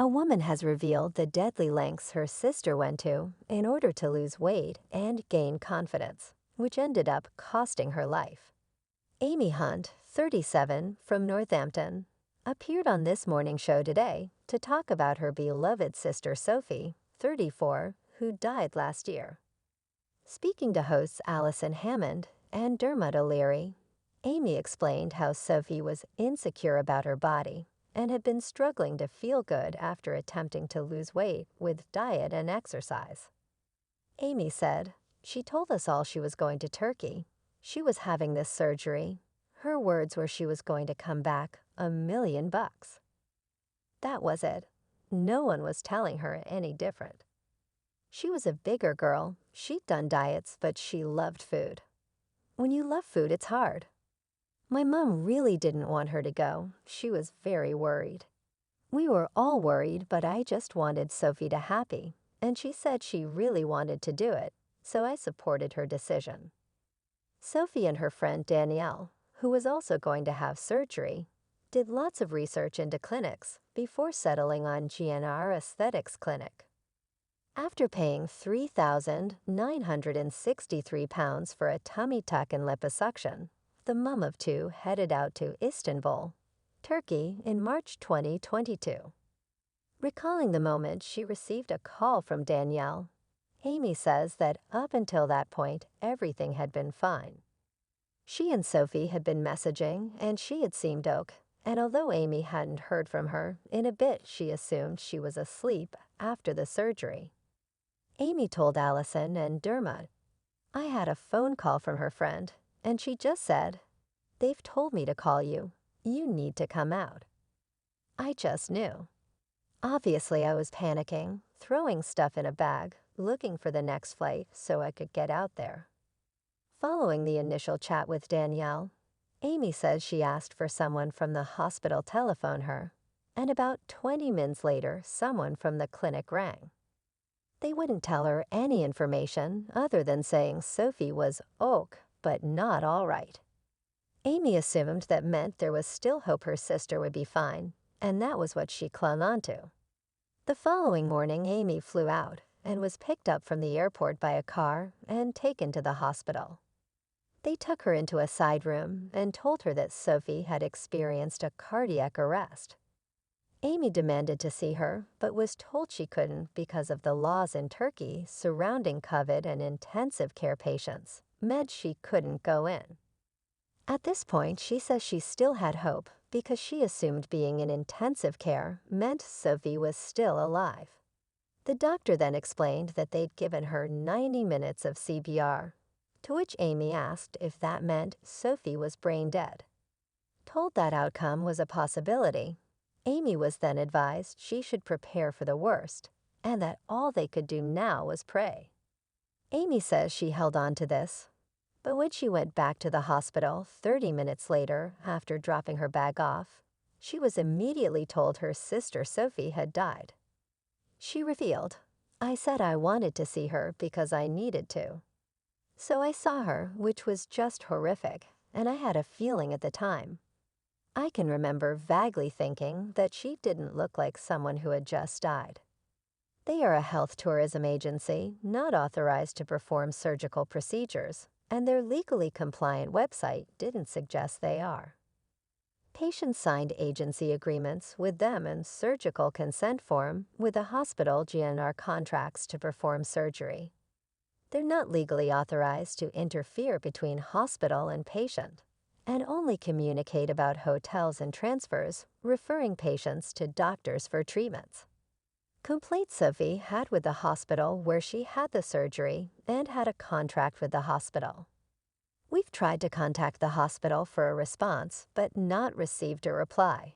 A woman has revealed the deadly lengths her sister went to in order to lose weight and gain confidence, which ended up costing her life. Amy Hunt, 37, from Northampton, appeared on This Morning Show today to talk about her beloved sister Sophie, 34, who died last year. Speaking to hosts Allison Hammond and Dermot O'Leary, Amy explained how Sophie was insecure about her body and had been struggling to feel good after attempting to lose weight with diet and exercise. Amy said, "She told us all she was going to Turkey. She was having this surgery. Her words were she was going to come back $1,000,000. That was it. No one was telling her any different. She was a bigger girl. She'd done diets, but she loved food. When you love food, it's hard. My mom really didn't want her to go. She was very worried. We were all worried, but I just wanted Sophie to happy, and she said she really wanted to do it, so I supported her decision." Sophie and her friend Danielle, who was also going to have surgery, did lots of research into clinics before settling on GNR Aesthetics Clinic. After paying £3,963 for a tummy tuck and liposuction, the mum of two headed out to Istanbul, Turkey, in March 2022. Recalling the moment she received a call from Danielle, Amy says that up until that point, everything had been fine. She and Sophie had been messaging, and she had seemed okay, and although Amy hadn't heard from her in a bit, she assumed she was asleep after the surgery. Amy told Allison and Dermot, "I had a phone call from her friend, and she just said, 'They've told me to call you. You need to come out.' I just knew. Obviously, I was panicking, throwing stuff in a bag, looking for the next flight so I could get out there." Following the initial chat with Danielle, Amy says she asked for someone from the hospital to telephone her, and about 20 minutes later, someone from the clinic rang. They wouldn't tell her any information other than saying Sophie was ok, but not all right. Amy assumed that meant there was still hope her sister would be fine, and that was what she clung onto. The following morning, Amy flew out and was picked up from the airport by a car and taken to the hospital. They took her into a side room and told her that Sophie had experienced a cardiac arrest. Amy demanded to see her, but was told she couldn't because of the laws in Turkey surrounding COVID and intensive care patients meant she couldn't go in. At this point, she says she still had hope because she assumed being in intensive care meant Sophie was still alive. The doctor then explained that they'd given her 90 minutes of CPR, to which Amy asked if that meant Sophie was brain dead. Told that outcome was a possibility, Amy was then advised she should prepare for the worst and that all they could do now was pray. Amy says she held on to this, but when she went back to the hospital 30 minutes later after dropping her bag off, she was immediately told her sister Sophie had died. She revealed, "I said I wanted to see her because I needed to. So I saw her, which was just horrific, and I had a feeling at the time. I can remember vaguely thinking that she didn't look like someone who had just died." They are a health tourism agency not authorized to perform surgical procedures, and their legally compliant website didn't suggest they are. Patients signed agency agreements with them and surgical consent form with the hospital GNR contracts to perform surgery. They're not legally authorized to interfere between hospital and patient, and only communicate about hotels and transfers, referring patients to doctors for treatments. Complaints Sophie had with the hospital where she had the surgery and had a contract with the hospital. We've tried to contact the hospital for a response, but not received a reply.